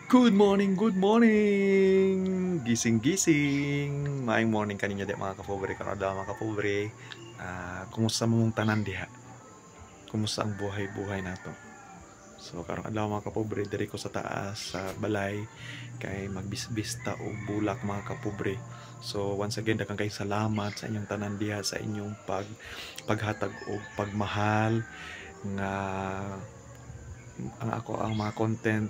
Good morning, good morning! Gising-gising! Maayong morning kaninyo di mga kapobre. Karon adlaw mga kapobre. Kumusta mo mong tanan diha? Kumusta ang buhay-buhay nato? So karon adlaw mga kapobre, diri ko sa taas sa balay kay magbisbista og bulak mga kapobre. So once again daghang kay salamat sa inyong tanan diha, sa inyong paghatag og pagmahal nga ang mga content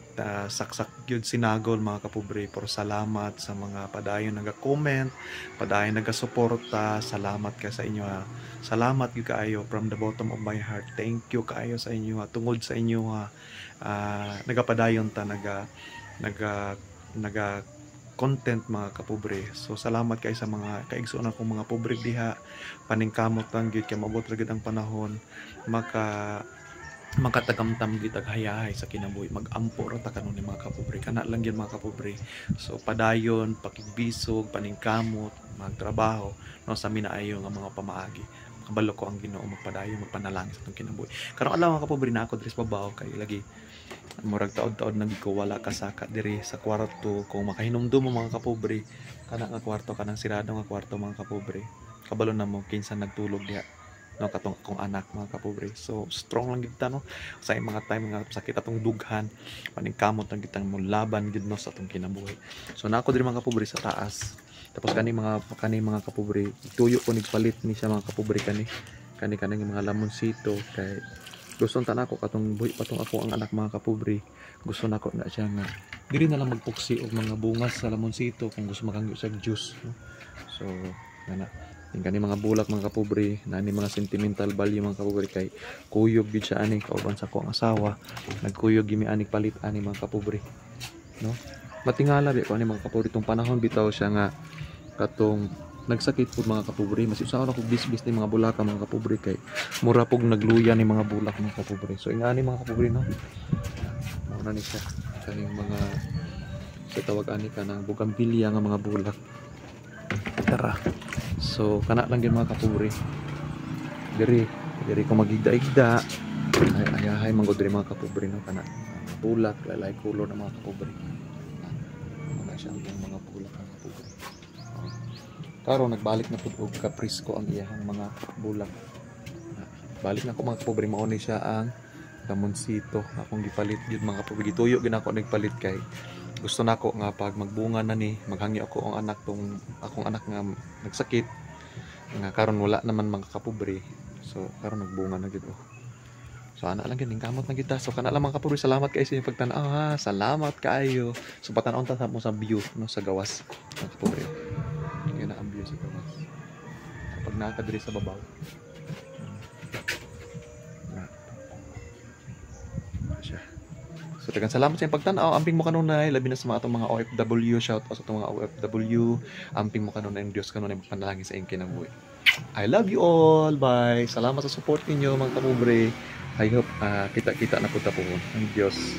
saksak gyud sinagol mga kapobre. Pero salamat sa mga padayon naga-comment, padayon naga-suporta. Salamat ka sa inyo ha. Salamat gyud kaayo from the bottom of my heart. Thank you kaayo sa inyo ha. Tungod sa inyo ha, nagapadayon ta naga content mga kapobre. So salamat kay sa mga kaigsuon akong mga pobre diha. Paningkamot lang gyud kay maabot ra gyud ang panahon makatagamtam gid ag hayahay sa kinabuhi, mag-ampo ra ta kanon ni mga kapobre. Kana lang gyud mga kapobre. So padayon, pakigbisog, paningkamot, magtrabaho no sa minaayo nga mga pamaagi. Kabalo ko ang Ginoo magpadayon, magpanalangin sa atong kinabuhi. Karong adlaw mga kapobre na ako diri sa babaw kay lagi murag taod-taod nang ko wala kasaka diri sa kwarto. Kung makahinumdum mo mga kapobre, kana nga kwarto kanang sirado nga kwarto mga kapobre. Kabalo na mo kinsa nagtulog diha no katong akong anak mga kapobre. So strong lang gid ta no sa mga time nga sakit atong dughan, paningkamot lang gid mo laban gid no sa atong kinabuhi. So nako diri mga kapobre sa taas. Tapos kani mga kapobre, tuyo ko nigpalit ni siya mga kapobre kani mga lamonsito kay gusto ta nako katong buhi patong ako ang anak mga kapobre. Gusto nako na siya nga diri na lang magpuksi og mga bungas sa lamonsito kung gusto makangyo sa juice no? So ngana kani mga bulak mga kapobre, nani mga sentimental value mga kapobre kay kuyog gid siya ani kauban sa ko ang asawa. Nagkuyog gimi ani palit ani mga kapobre. No? Matingala di ko ani mga kapobre tong panahon bitaw siya nga katong nagsakit pud mga kapobre. Mas usaon ako bisbis ni mga bulaka mga kapobre kay mura pug nagluya ni mga bulak mga kapobre. So ingani mga kapobre no. Mao na ni siya kaning mga sa tawag ani kanang bugambilya nga mga bulak. Tara. So kana lang gyud mga kapobre. Diri ko magigda-igda. Ay manggod diri mga kapobre no kana. Bulak lalay color ng mga kapobre. Ano siya ang mga bulak ng kapobre. Karon nagbalik na pud og kaprisko ang iyang mga bulak. Balik na ko mga kapobre, mao ni siya ang lamonsito akong gipalit gyud mga kapobre. Gituyo gyud ako nagpalit kay gusto nako nga pag magbunga na ni maghangi ako ang anak tong akong anak nga nagsakit nga karon wala naman mga kapobre. So karon nagbunga na gid oh. So ana lang gining kamot na kita. So kana lang mga kapobre, salamat kay sa inyong pagtan-aw ha. Salamat kaayo. So patan-on ta mo sa view no sa gawas mga kapobre. Yan na ang view sa gawas. Pag nakadiri sa babaw. So daghang salamat sa inyong pagtan-aw. Amping mo kanunay labi na sa mga atong mga OFW. Shout out sa atong mga OFW. Amping mo kanunay ang Dios kanunay magpanalangin sa inyong kinabuhi. I love you all. Bye. Salamat sa support ninyo mga kapobre. I hope kita-kita na punta po ang Dios.